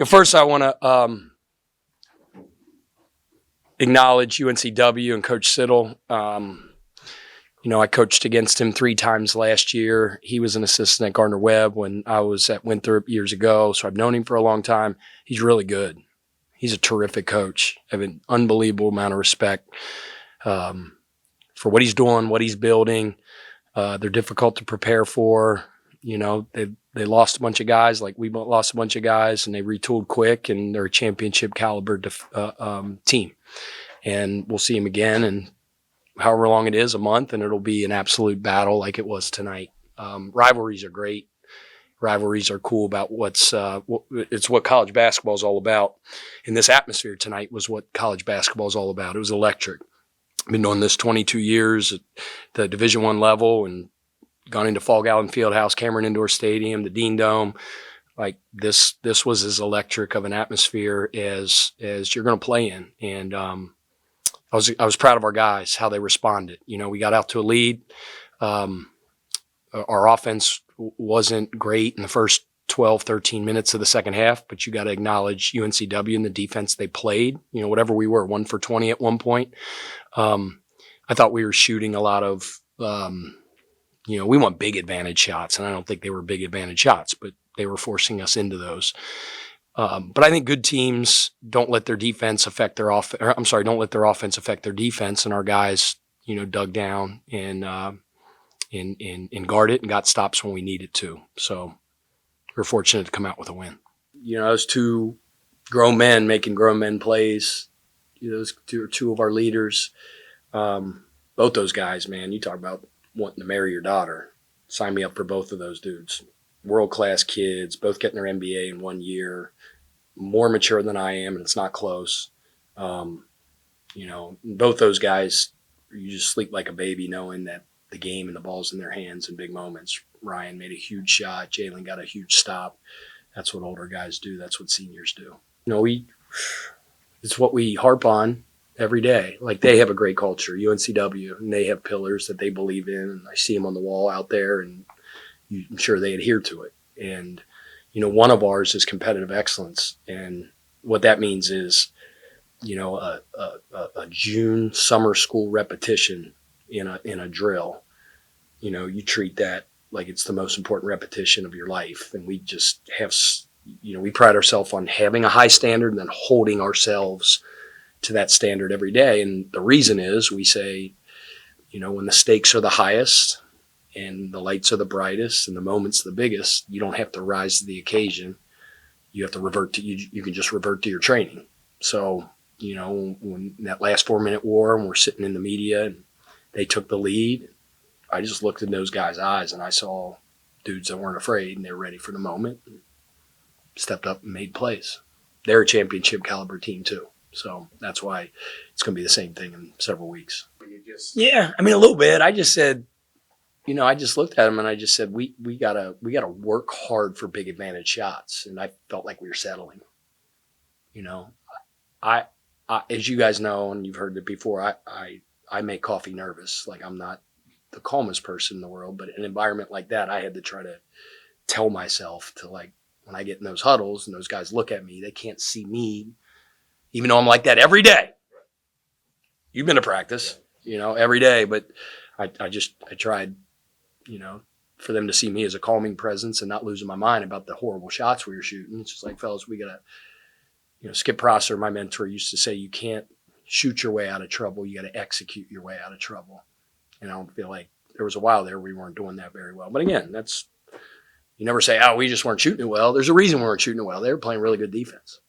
First, I want to acknowledge UNCW and Coach Siddle. I coached against him 3 times last year. He was an assistant at Gardner-Webb when I was at Winthrop years ago, so I've known him for a long time. He's really good. He's a terrific coach. I have an unbelievable amount of respect for what he's doing, what he's building. They're difficult to prepare for. They lost a bunch of guys, like we lost a bunch of guys, and they retooled quick, and they're a championship caliber team. And we'll see them again in however long it is, a month, and it'll be an absolute battle like it was tonight. Rivalries are great. Rivalries are cool about it's what college basketball is all about. And this atmosphere tonight was what college basketball is all about. It was electric. I've been doing this 22 years at the Division I level and gone into Fall Gallen Fieldhouse, Cameron Indoor Stadium, the Dean Dome. Like this was as electric of an atmosphere as you're going to play in. And I was proud of our guys, how they responded. We got out to a lead. Our offense wasn't great in the first 12, 13 minutes of the second half, but you got to acknowledge UNCW and the defense they played. Whatever we were, 1 for 20 at one point. I thought we were shooting a lot of, we want big advantage shots, and I don't think they were big advantage shots, but they were forcing us into those. But I think good teams don't let their defense affect their don't let their offense affect their defense, and our guys, dug down and guarded it and got stops when we needed to. So we're fortunate to come out with a win. Those 2 grown men making grown men plays. Those 2 of our leaders. Both those guys, man, you talk about wanting to marry your daughter. Sign me up for both of those dudes. World-class kids, both getting their MBA in 1 year, more mature than I am, and it's not close. Both those guys, you just sleep like a baby knowing that the game and the ball's in their hands in big moments. Ryan made a huge shot. Jalen got a huge stop. That's what older guys do. That's what seniors do. It's what we harp on every day. Like, they have a great culture, UNCW, and they have pillars that they believe in. And I see them on the wall out there, and I'm sure they adhere to it. And, one of ours is competitive excellence. And what that means is, a June summer school repetition in a drill, you treat that like it's the most important repetition of your life. And we just have, we pride ourselves on having a high standard and then holding ourselves to that standard every day. And the reason is we say, when the stakes are the highest and the lights are the brightest and the moment's the biggest, you don't have to rise to the occasion. You have to revert to, you can just revert to your training. So, when that last 4-minute war and we're sitting in the media and they took the lead, I just looked in those guys' eyes and I saw dudes that weren't afraid and they were ready for the moment and stepped up and made plays. They're a championship caliber team too. So that's why it's going to be the same thing in several weeks. Yeah, a little bit. I just said, I just looked at him and I just said, we gotta work hard for big advantage shots. And I felt like we were settling. I as you guys know, and you've heard it before, I make coffee nervous. Like, I'm not the calmest person in the world, but in an environment like that, I had to try to tell myself to, like, when I get in those huddles and those guys look at me, they can't see me, even though I'm like that every day. You've been to practice, every day, but I tried, for them to see me as a calming presence and not losing my mind about the horrible shots we were shooting. It's just like, fellas, we got to, Skip Prosser, my mentor, used to say, you can't shoot your way out of trouble. You got to execute your way out of trouble. And I don't feel like there was a while there we weren't doing that very well. But again, you never say, we just weren't shooting it well. There's a reason we weren't shooting it well. They were playing really good defense.